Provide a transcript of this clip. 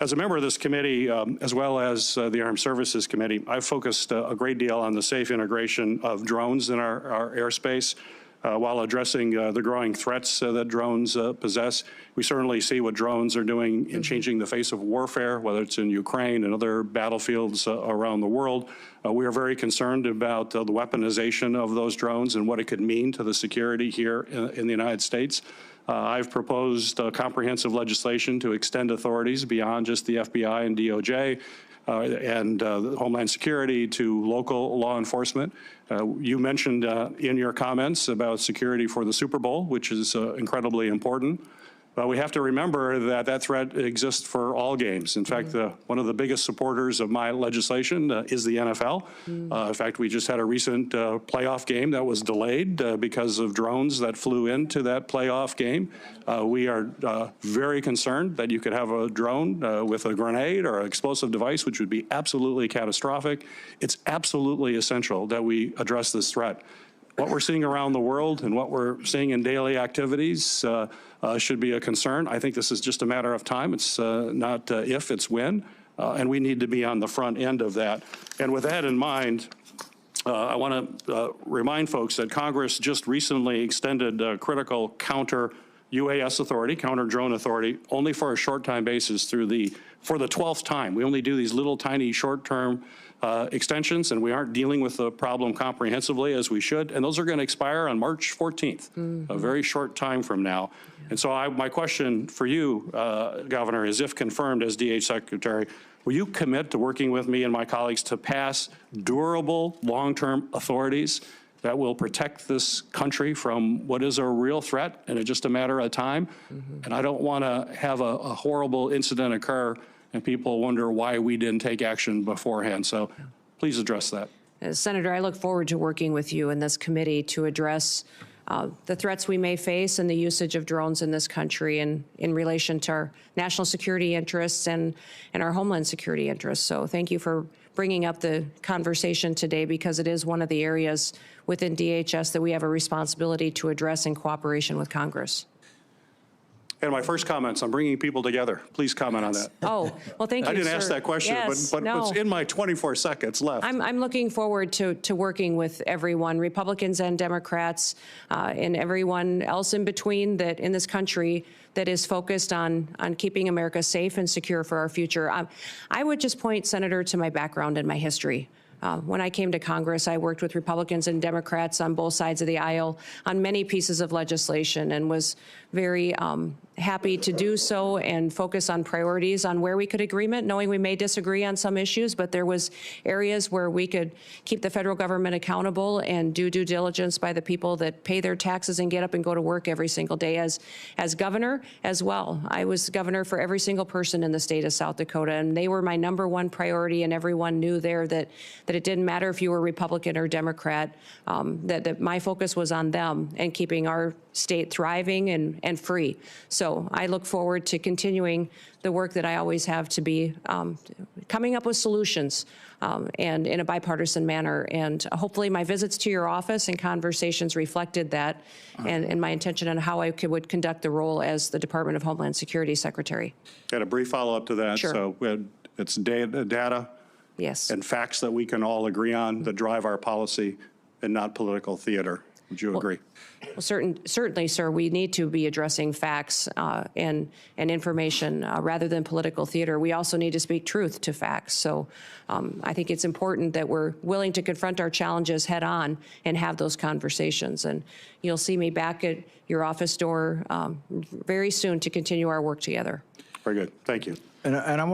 As a member of this committee, as well as the Armed Services Committee, I've focused a great deal on the safe integration of drones in our airspace. While addressing the growing threats that drones possess. We certainly see what drones are doing in changing the face of warfare, whether it's in Ukraine and other battlefields around the world. We are very concerned about the weaponization of those drones and what it could mean to the security here in the United States. I've proposed comprehensive legislation to extend authorities beyond just the FBI and DOJ and Homeland Security to local law enforcement. You mentioned in your comments about security for the Super Bowl, which is incredibly important. But we have to remember that that threat exists for all games. In fact, one of the biggest supporters of my legislation is the NFL. In fact, we just had a recent playoff game that was delayed because of drones that flew into that playoff game. We are very concerned that you could have a drone with a grenade or an explosive device, which would be absolutely catastrophic. It's absolutely essential that we address this threat. What we're seeing around the world and what we're seeing in daily activities should be a concern. I think this is just a matter of time. It's not if, it's when, and we need to be on the front end of that. And with that in mind, I want to remind folks that Congress just recently extended critical counter UAS authority, counter drone authority, only for a short time basis for the 12th time. We only do these little tiny short-term extensions, and we aren't dealing with the problem comprehensively as we should. And those are going to expire on March 14th, a very short time from now. And so my question for you, Governor, is if confirmed as DH Secretary, will you commit to working with me and my colleagues to pass durable, long-term authorities that will protect this country from what is a real threat and it's just a matter of time? And I don't want to have a horrible incident occur and people wonder why we didn't take action beforehand. So please address that. Senator, I look forward to working with you in this committee to address the threats we may face and the usage of drones in this country and in relation to our national security interests and our homeland security interests. So thank you for bringing up the conversation today, because it is one of the areas within DHS that we have a responsibility to address in cooperation with Congress. And my first comments, I'm bringing people together. Please comment on that. Oh, well, thank you, I didn't sir. ask that question, yes, but no. it's in my 24 seconds left. I'm looking forward to working with everyone, Republicans and Democrats, and everyone else in between that in this country that is focused on keeping America safe and secure for our future. I would just point, Senator, to my background and my history. When I came to Congress, I worked with Republicans and Democrats on both sides of the aisle on many pieces of legislation and was very happy to do so and focus on priorities on where we could agreement, knowing we may disagree on some issues, but there was areas where we could keep the federal government accountable and do due diligence by the people that pay their taxes and get up and go to work every single day. As governor as well, I was governor for every single person in the state of South Dakota, and they were my #1 priority, and everyone knew there that it didn't matter if you were Republican or Democrat, that my focus was on them and keeping our state thriving and free. So I look forward to continuing the work that I always have to be coming up with solutions and in a bipartisan manner. And hopefully my visits to your office and conversations reflected that and my intention on how I would conduct the role as the Department of Homeland Security Secretary. Got a brief follow-up to that. Sure. So it's data Yes. and facts that we can all agree on that drive our policy and not political theater. Would you agree? Well, certainly, sir, we need to be addressing facts and information rather than political theater. We also need to speak truth to facts. So I think it's important that we're willing to confront our challenges head on and have those conversations. And you'll see me back at your office door very soon to continue our work together. Very good. Thank you. And I want